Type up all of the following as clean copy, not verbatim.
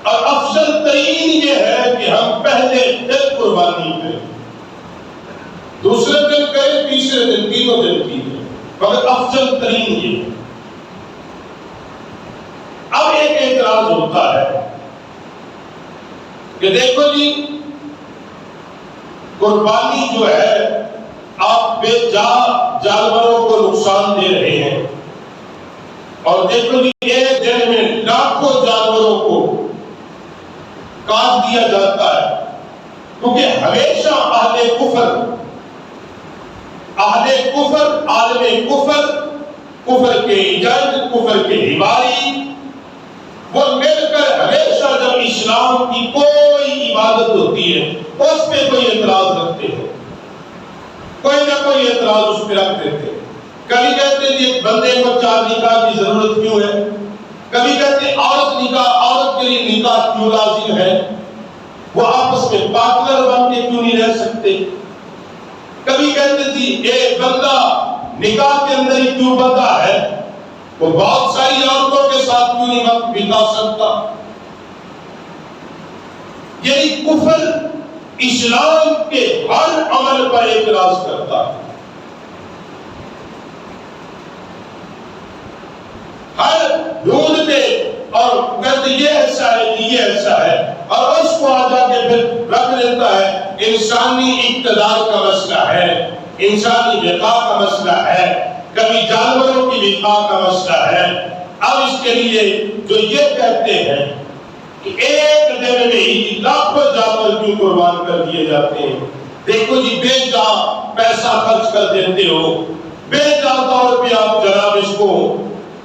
اور افضل ترین یہ ہے کہ ہم پہلے دن قربانی کریں، دوسرے دن کریں، تیسرے دن، تینوں دن کی ہے، مگر افضل ترین یہ ہے۔ اب ایک اعتراض ہوتا ہے کہ دیکھو جی قربانی جو ہے آپ بے جا جانوروں کو نقصان دے رہے ہیں، اور دیکھو جی ایک دن میں لاکھوں جانوروں کو کاٹ دیا جاتا ہے، کیونکہ ہمیشہ اہل کفر، عالم کفر کے جج، کفر کے ہیواری، وہ مل کر ہمیشہ جب اسلام کی کوئی عبادت ہوتی ہے اس پہ کوئی اعتراض رکھتے ہیں، کوئی نہ کوئی اعتراض اس پہ رکھ دیتے ہیں۔ کبھی کہتے ہیں ایک بندے کو 4 نکاح کی ضرورت کیوں ہے، کبھی کہتے ہیں عورت کے لیے نکاح کیوں لازم ہے، وہ آپس میں پارٹنر بن کے کیوں نہیں رہ سکتے، کبھی کہتے تھی ایک بندہ نکاح کے اندر ہی کیوں بندہ ہے، وہ بہت ساری عورتوں کے ساتھ کیوں نہیں وقت بتا سکتا۔ یعنی کفر اسلام کے ہر عمل پر اعتراض کرتا ہے، ہر ڈھونڈتے اور کہتے یہ ایسا ہے، یہ ایسا ہے، اور اس کو آ جا کے پھر رکھ دیتا ہے انسانی اقتدار کا مسئلہ ہے، انسانی وقار کا مسئلہ ہے، کبھی جانوروں کی وقار کا مسئلہ ہے۔ اب اس کے لیے جو یہ کہتے ہیں کہ ایک دن میں ہی لاکھوں جانور کیوں قربان کر دیے جاتے ہیں، دیکھو جی بے جا پیسہ خرچ کر دیتے ہو، بے جا طور پہ آپ جناب اس کو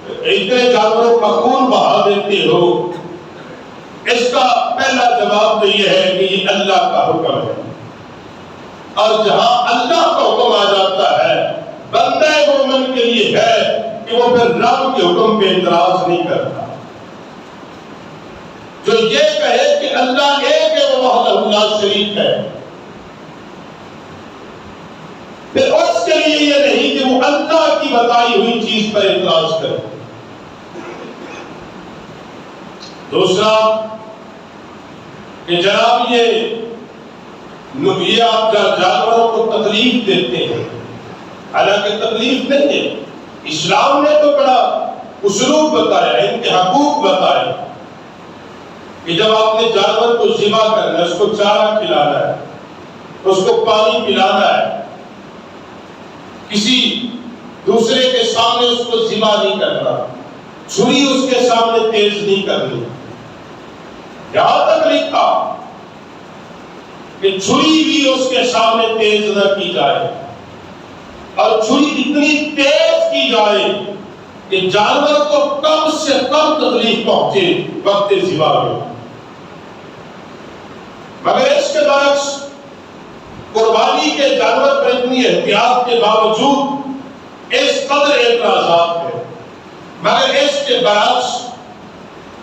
اتنے جانوروں کا خون بہا دیتے ہو۔ اس کا پہلا جواب تو یہ ہے کہ یہ اللہ کا حکم ہے، اور جہاں اللہ کا حکم آ جاتا ہے بندہ مومن کے لیے ہے کہ وہ پھر رب کے حکم پہ اعتراض نہیں کرتا۔ جو یہ کہے کہ اللہ ایک ہے، وہ وحدہ لا شریک ہے، پھر اس کے لیے یہ نہیں کہ وہ اللہ کی بتائی ہوئی چیز پر اعتراض کرے۔ دوسرا کہ جناب یہ آپ جانوروں کو تکلیف دیتے ہیں، حالانکہ تکلیف نہیں ہے، اسلام نے تو بڑا اسلوب بتایا، ان کے حقوق بتائے کہ جب آپ نے جانور کو ذبح کرنا ہے، اس کو چارہ کھلانا ہے، اس کو پانی پلانا ہے، کسی دوسرے کے سامنے اس کو ذبح نہیں کرنا، چھری اس کے سامنے تیز نہیں کرنی، یہاں تک لکھا کہ چھری بھی اس کے سامنے تیز نہ کی جائے، اور چھری اتنی تیز کی جائے کہ جانور کو کم سے کم تکلیف پہنچے وقت ذبح میں۔ مگر اس کے برعکس قربانی کے جانور پر اتنی احتیاط کے باوجود اس قدر اعتراضات ہیں، مگر اس کے برعکس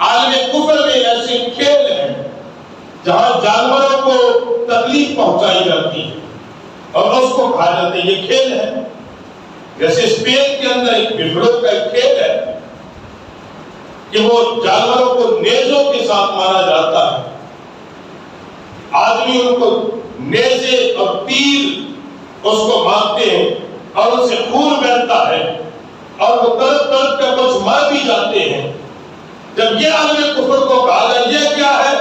عالم کفر میں ایسے کھیل ہیں جہاں جانوروں کو تکلیف پہنچائی جاتی ہے اور اس کو کھا جاتے ہیں، یہ کھیل ہے۔ جیسے اسپین کے اندر ایک بفلو کا ایک کھیل ہے کہ وہ جانوروں کو نیزوں کے ساتھ مارا جاتا ہے، آدمی ان کو نیزے اور تیر اس کو مارتے ہیں اور ان سے خون بہتا ہے اور وہ تڑپ تڑپ کر کچھ مر بھی جاتے ہیں۔ جب یہ عالم کفر کو کہا جائے یہ کیا ہے،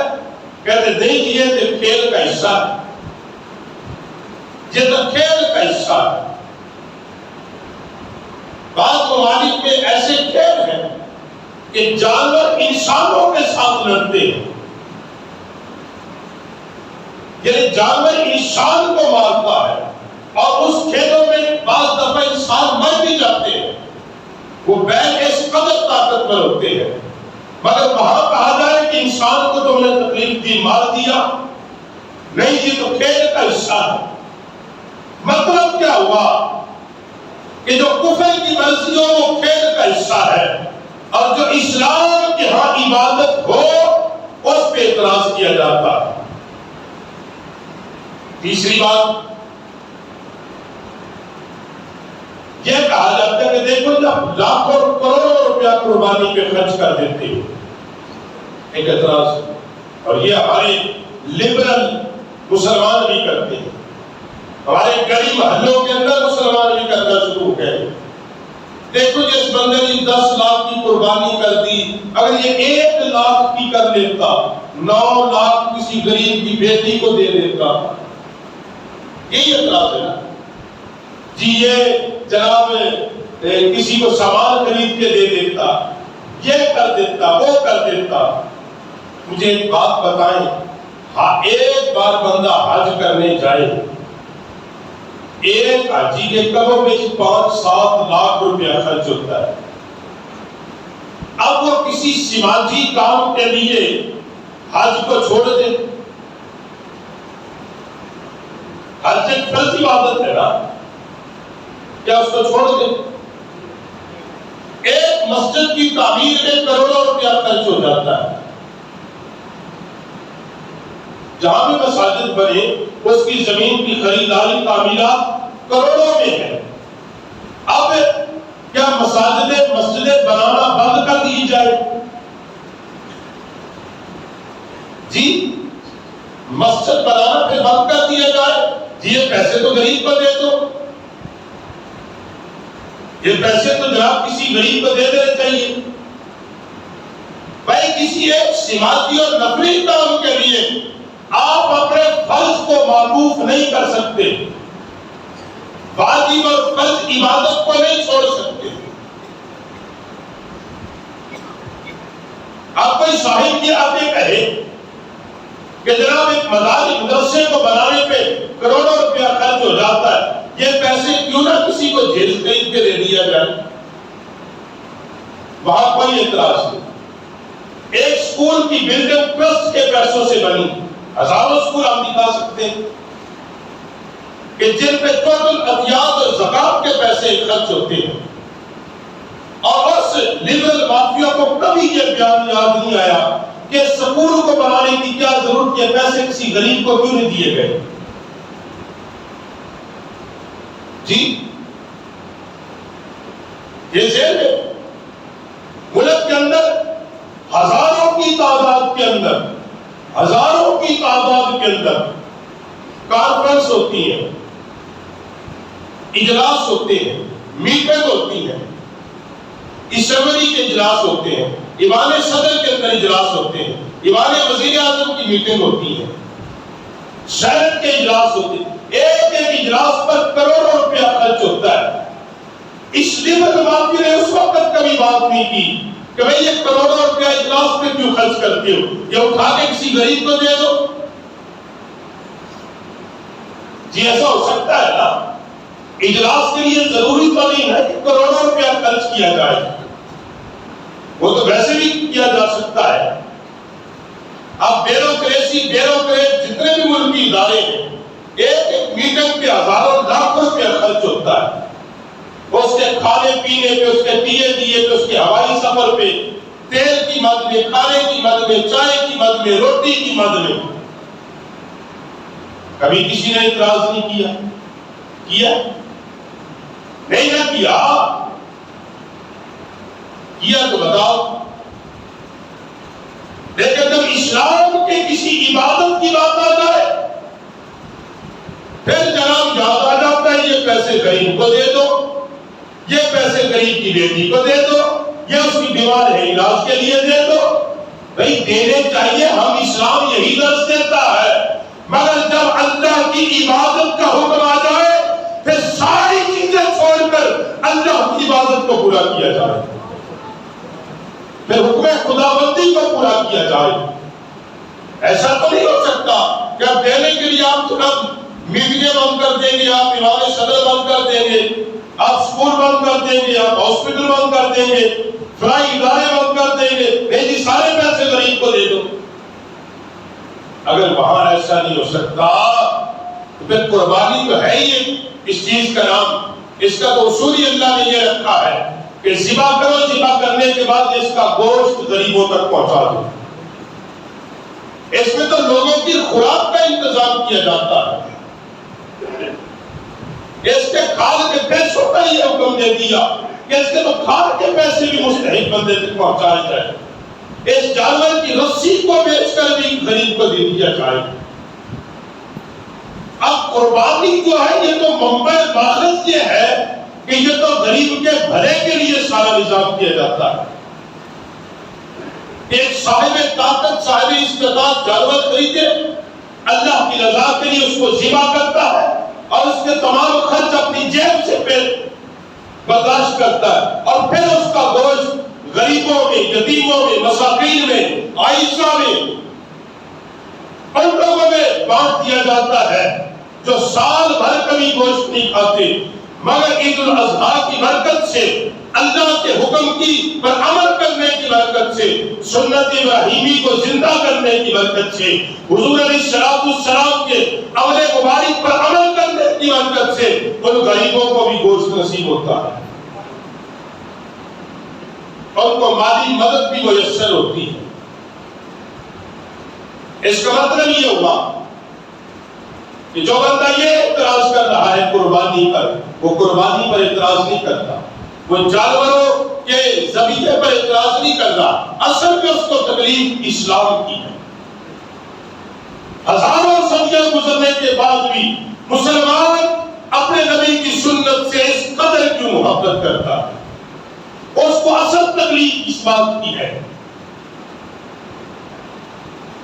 کہتے نہیں یہ تو کھیل کا حصہ ہے، یہ تو کھیل کا حصہ ہے۔ بعض ممالک میں ایسے کھیل ہیں کہ جانور انسانوں کے ساتھ لڑتے ہیں، یعنی جانور انسان کو مارتا ہے، اور اس کھیلوں میں بعض دفعہ انسان مر بھی جاتے ہیں، وہ بیل اس قدر طاقتور ہوتے ہیں، مگر وہاں کہا جائے کہ انسان کو تم نے تکلیف دی، مار دیا، نہیں یہ تو کھیل کا حصہ ہے۔ مطلب کیا ہوا کہ جو کفر کی مرضی ہو وہ کھیل کا حصہ ہے، اور جو اسلام کے ہاں عبادت ہو اس پہ اعتراض کیا جاتا ہے۔ تیسری بات یہ کہا جاتا ہے کہ دیکھو جب لاکھوں کروڑوں روپیہ قربانی پہ خرچ کر دیتے ہو، ایک اعتراض اور یہ ہمارے لبرل مسلمان بھی کرتے ہیں، ہمارے گلی محلوں کے اندر مسلمان بھی کرنا شروع ہو گئے۔ دیکھو جس بندے نے 10 لاکھ کی قربانی کر دی، اگر یہ 1 لاکھ کی کر لیتا، 9 لاکھ کسی غریب کی بیٹی کو دے دیتا، یہی اعتراض ہے نا جی۔ یہ جناب کسی کو سامان خرید کے دے دیتا، یہ کر دیتا، وہ کر دیتا۔ مجھے ایک بات بتائیں، ہاں ایک بار بندہ حج کرنے جائے، ایک حاجی کے کم و بیش 5-7 لاکھ روپیہ خرچ ہوتا ہے۔ اب وہ کسی سماجی کام کے لیے حج کو چھوڑ دے، حج ایک فرض عبادت ہے نا، کیا اس کو چھوڑ دے؟ ایک مسجد کی تعمیر میں کروڑوں روپیہ خرچ ہو جاتا ہے، جہاں بھی مساجد بنے اس کی زمین کی خریداری تعمیرات کروڑوں میں ہے۔ اب کیا مسجدیں بنانا بند کر دی جائے؟ جی مسجد بنانا پھر بند کر دیا جائے؟ جی یہ پیسے تو غریب کو دے دو، یہ پیسے تو جناب کسی غریب کو دے دینے چاہیے۔ بھائی کسی ایک سماجی اور نفلی کام کے لیے آپ اپنے فرض کو معکوف نہیں کر سکتے، واجب اور فرض عبادت کو نہیں چھوڑ سکتے۔ آپ کوئی صاحب یہ آپ یہ کہے کہ جناب ایک مدرسے کو بنانے پہ کروڑوں روپیہ خرچ ہو جاتا ہے، یہ پیسے کیوں نہ کسی کو جیل خرید کے دے دیا جائے؟ وہاں کوئی اعتراض نہیں۔ ایک سکول کی بلڈنگ ٹرسٹ کے پیسوں سے بنی، ہزاروں سکول ہم دکھا سکتے ہیں کہ جن پہ ٹوٹل عطیات اور زکات کے پیسے خرچ ہوتے ہیں، اور اس لبرل مافیا کو کبھی یہ بیان یاد نہیں آیا کہ سکول کو بنانے کی کیا ضرورت ہے، پیسے کسی غریب کو کیوں نہیں دیے گئے؟ جی یہ ذہن ہے ملک کے اندر ہزاروں کی تعداد کے اندر کانفرنس ہوتی ہیں، اجلاس ہوتے ہیں، میٹنگ ہوتی ہے، اسمبلی کے اجلاس ہوتے ہیں، ایوان صدر کے اندر اجلاس ہوتے ہیں، ایوان وزیر اعظم کی میٹنگ ہوتی ہے، سینٹ کے اجلاس ہوتے ہیں، ایک ایک اجلاس پر کروڑوں روپیہ خرچ ہوتا ہے۔ اس لبرل مافیا نے اس وقت کبھی بات نہیں کی کہ بھئی یہ کروڑوں روپیہ اجلاس پہ کیوں خرچ کرتے ہو، یہ اٹھا کے کسی غریب کو دے دو۔ جی ایسا ہو سکتا ہے نا؟ اجلاس کے لیے ضروری تو نہیں ہے کہ کروڑوں روپیہ خرچ کیا جائے، وہ تو ویسے بھی کیا جا سکتا ہے۔ اب بیوروکریٹ جتنے بھی ملکی ادارے ہیں، ایک ایک میٹنگ پہ ہزاروں لاکھوں روپیہ خرچ ہوتا ہے، اس کے کھانے پینے پہ، اس کے دیے پہ، اس کے ہوائی سفر پہ، تیل کی مد میں، کھانے کی مد میں، چائے کی مد میں، روٹی کی مد میں۔ کبھی کسی نے اعتراض نہیں کیا نہیں نہ کیا تو بتاؤ۔ لیکن جب اسلام کے کسی عبادت کی بات آ جائے پھر جناب یاد آ جاتا ہے یہ پیسے غریب کو دے دو، یہ پیسے غریب کی بیٹی کو دے دو، یہ اس کی بیمار ہے علاج کے لیے دے دو۔ بھئی دینے چاہیے، ہم اسلام یہی درس دیتا ہے، مگر جب اللہ کی عبادت کا حکم آ جائے پھر ساری چیزیں چھوڑ کر اللہ کی عبادت کو پورا کیا جائے، پھر حکم خداوندی کو پورا کیا جائے۔ ایسا تو نہیں ہو سکتا کہ اب دینے کے لیے آپ ترنت میٹنگیں بند کر دیں گے، آپ ایوان صدر بند کر دیں گے، آپ سکول بند کر دیں گے، آپ ہاسپٹل بند کر دیں گے، فلائی ادارے بند کر دیں گے، نہیں جی سارے پیسے غریب کو دے دو۔ اگر وہاں ایسا نہیں ہو سکتا تو پھر قربانی تو ہے ہی اس چیز کا نام، اس کا تو اصول ہی اللہ نے یہ رکھا ہے کہ ذبح کرو، ذبح کرنے کے بعد اس کا گوشت غریبوں تک پہنچا دو۔ اس میں تو لوگوں کی خوراک کا انتظام کیا جاتا ہے، اس کے کھاد کے پیسوں کا یہ حکم دے دیا کہ اس کے تو کھاد کے پیسے بھی مستحق بندے تک پہنچائے جائے۔ اس جانور کی رسی کو بیچ کر بھی غریب کو دے دیا جائے۔ اب قربانی جو ہے یہ تو منبع ماخذ یہ ہے کہ یہ تو غریب کے بھلے کے لیے سارا نظام کیا جاتا ہے۔ ایک صاحب طاقت صاحب استطاعت جانور خریدے، اللہ کی رضا کے لیے اس کو ذبح کرتا ہے اور اس کے تمام خرچ اپنی جیب سے برداشت کرتا ہے، اور پھر اس کا گوشت غریبوں میں، یتیموں میں، مساکین میں، عائشہ میں، ان لوگوں میں بانٹ دیا جاتا ہے جو سال بھر کبھی گوشت نہیں کھاتے، مگر عید الاضحیٰ کی برکت سے، اللہ کے حکم کی پر عمل کرنے کی برکت سے، سنت ابراہیمی کو زندہ کرنے کی برکت سے، حضور علیہ السلام کے عمل مبارک پر عمل کرنے کی برکت سے ان غریبوں کو بھی گوشت نصیب ہوتا ہے، ان کو مالی مدد بھی میسر ہوتی ہے۔ اس کا مطلب یہ ہوا کہ جو بندہ یہ اعتراض کر رہا ہے قربانی پر، وہ قربانی پر اعتراض نہیں کرتا، وہ جانوروں کے ذبیحے پر اعتراض نہیں کر رہا، اصل میں اس کو تکلیف اسلام کی ہے۔ ہزاروں صدیاں گزرنے کے بعد بھی مسلمان اپنے نبی کی سنت سے اس قدر کیوں محبت کرتا ہے؟ اس کو اصل تکلیف اس بات کی ہے۔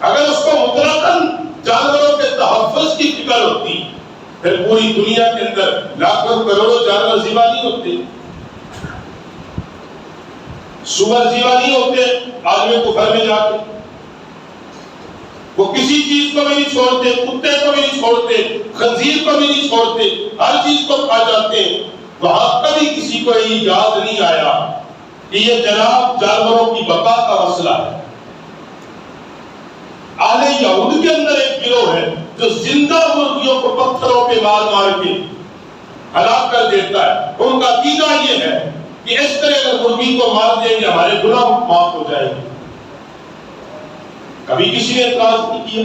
اگر اس کو مطلقاً جانوروں کے تحفظ کی فکر ہوتی پھر پوری دنیا کے اندر لاکھوں کروڑوں جانور ذبح نہیں ہوتے، سور ذبح نہیں ہوتے آدمی کو گھر میں جا کے، وہ کسی چیز کو بھی نہیں چھوڑتے، کتے کو بھی نہیں چھوڑتے، خنزیر کو بھی نہیں چھوڑتے، ہر چیز کو کھا جاتے ہیں۔ وہاں کبھی کسی کو یہ یاد نہیں آیا کہ یہ جناب جانوروں کی بقا کا مسئلہ ہے۔ اہل یہود کے اندر ایک گروہ ہے جو زندہ مرغیوں کو پتھروں پہ مار مار کے ہلاک کر دیتا ہے۔ ان کا عقیدہ یہ ہے کہ اس طرح اگر مرغی کو مار دیں گے ہمارے گناہ معاف ہو جائیں گے۔ کبھی کسی نے اعتراض نہیں کیا۔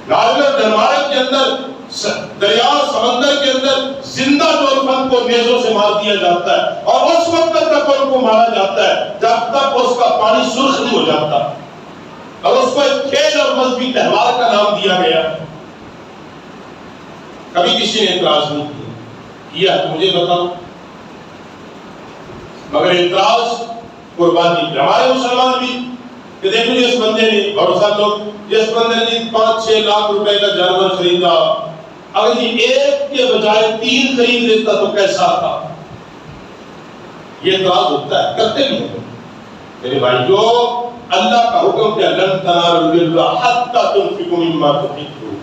ناروے ڈنمارک کے اندر دریا سمندر کے اندر زندہ ڈولفن کو نیزوں سے مار دیا جاتا ہے، اور اس وقت تک ان کو مارا جاتا ہے جب تک اس کا پانی سرخ نہیں ہو جاتا، اور اس کو ایک کھیل اور مذہبی تہوار کا نام دیا گیا۔ کبھی کسی نے اعتراض نہیں کیا تو مجھے بتاؤ، مگر اعتراض قربانی پہ ہمارے مسلمان بھی کہ دیکھو جی اس بندے نے، بہت سارے لوگ جس بندے نے 5-6 لاکھ روپے کا جانور خریدا، اگر یہ ایک کے بجائے 3 خرید لیتا تو کیسا تھا؟ یہ اعتراض ہوتا ہے، کرتے بھی ہیں میرے بھائی۔ جو اللہ کا حکم ہے لن تنالوا البر حتی تنفقوا مما تحبون،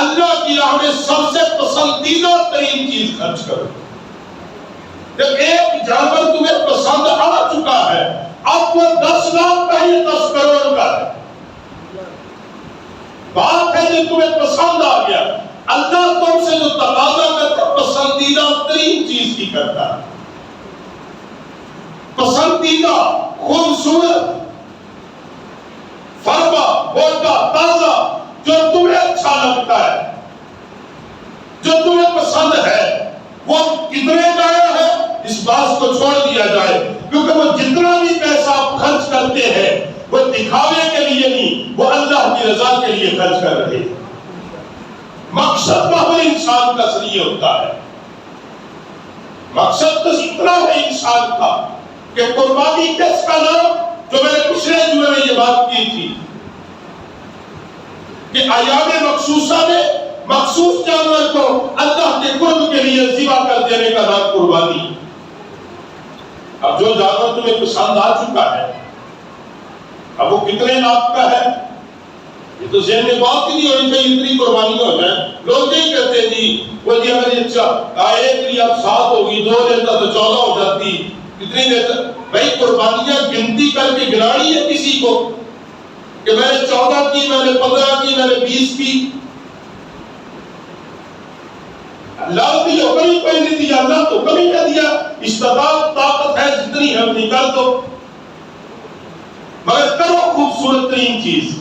اللہ کی راہ میں سب سے پسندیدہ ترین چیز خرچ کرو۔ جب ایک جانور تمہیں پسند آ چکا ہے، اب وہ 10 لاکھ کا ہی 10 کروڑ کا ہے، بات ہے جو تمہیں پسند آ گیا، اللہ تم سے جو تقاضا کرتا ہے پسندیدہ ترین چیز کی کرتا ہے، پسندیدہ، خوبصورت، فرما، موٹا، تازہ، جو تمہیں اچھا لگتا ہے، جو تمہیں پسند ہے، وہ کتنے کا ہے اس بات کو چھوڑ دیا جائے، کیونکہ وہ جتنا بھی پیسہ آپ خرچ کرتے ہیں وہ دکھاوے کے لیے نہیں، وہ اللہ کی رضا کے لیے خرچ کر رہے ہیں۔ مقصد ہر انسان کا صحیح ہوتا ہے، مقصد تو اتنا ہے انسان کا کہ قربانی کس کا نام، جو میں نے پچھلے جمعے میں یہ بات کی تھی کہ ایام مخصوصہ میں مخصوص جانور کو اللہ کے قرب کے لیے ذبح کر دینے کا نام قربانی۔ اب جو جانور تمہیں پسند آ چکا ہے، اب وہ کتنے لاکھ کا ہے یہ تو ذہن میں بات ہی نہیں ہونی چاہیے، اتنی قربانی ہو جائے۔ لوگ نہیں کہتے جی وہ جی اگر ایک لیے اب 7 ہوگی، 2 لیتا تو 14 ہو جاتی، اتنی دیتا۔ بھائی قربانیاں گنتی کر کے گنانی ہے کسی کو کہ میں نے 14 کی، میں نے 15 کی، میں نے 20 کی؟ اللہ نے جو کبھی کوئی نہیں دیا، اللہ تو کبھی نہ دیا، استطاعت طاقت ہے جتنی ہے اتنی کر دو، مگر کرو خوبصورت ترین چیز۔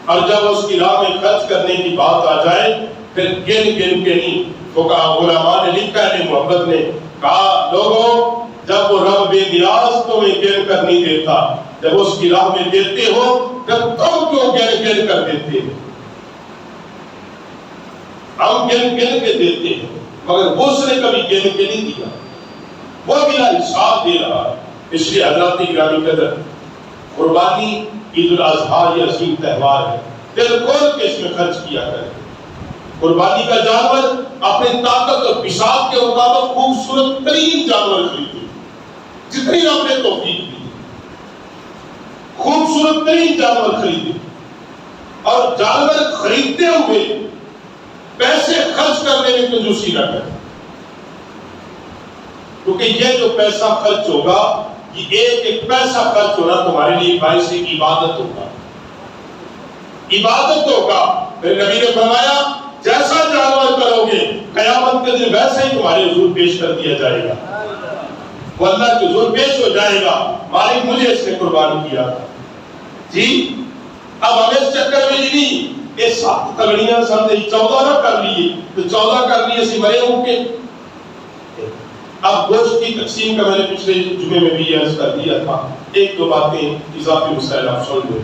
اور جب اس کی راہ میں خرچ کرنے کی بات آ جائے پھر گن گن کے نہیں، علماء نے لکھا ہے محمد نے کہا لوگوں جب وہ رب بے نیاز تمہیں گن کر نہیں دیتا جب اس کی راہ میں دیتے ہو پھر تم کیوں گن کر دیتے ہو؟ ہم گن کے دیتے ہیں مگر اس نے کبھی گن کے نہیں دیا، وہ بلا حساب دے رہا ہے۔ اس لیے حضرات گرامی قدر قربانی عید الاضحیٰ یہ عظیم تہوار ہے، دل کھول کے اس میں خرچ کیا کریں۔ قربانی کا جانور اپنے طاقت اور بساط کے مطابق خوبصورت ترین جانور خریدے جتنی آپ نے توفیق دی، خوبصورت ترین جانور خریدے اور جانور خریدتے ہوئے پیسے خرچ کرنے میں کنجوسی نہ کریں، کیونکہ یہ جو پیسہ خرچ ہوگا یہ ایک پیسہ خرچ ہونا تمہارے لیے باعث عبادت ہوگا، عبادت ہوگا۔ پھر نبی نے فرمایا جیسا جانور کرو گے قیامت کے دن ویسا ہی تمہارے حضور پیش کر دیا جائے گا، وہ اللہ کے حضور پیش ہو جائے گا، مالک مجھے اس نے قربان کیا تھا جی۔ اب ہمیں اس چکر میں نہیں یہ 7 تگڑیاں سمجھے 14 نہ کر لیے تو 14 کر لیے سی مرے ہوں کے۔ اب گوشت کی تقسیم کا میں نے پچھلے جمعے میں بھی عرض کر دیا تھا، 1-2 باتیں اضافی مسائل آپ سن لیں۔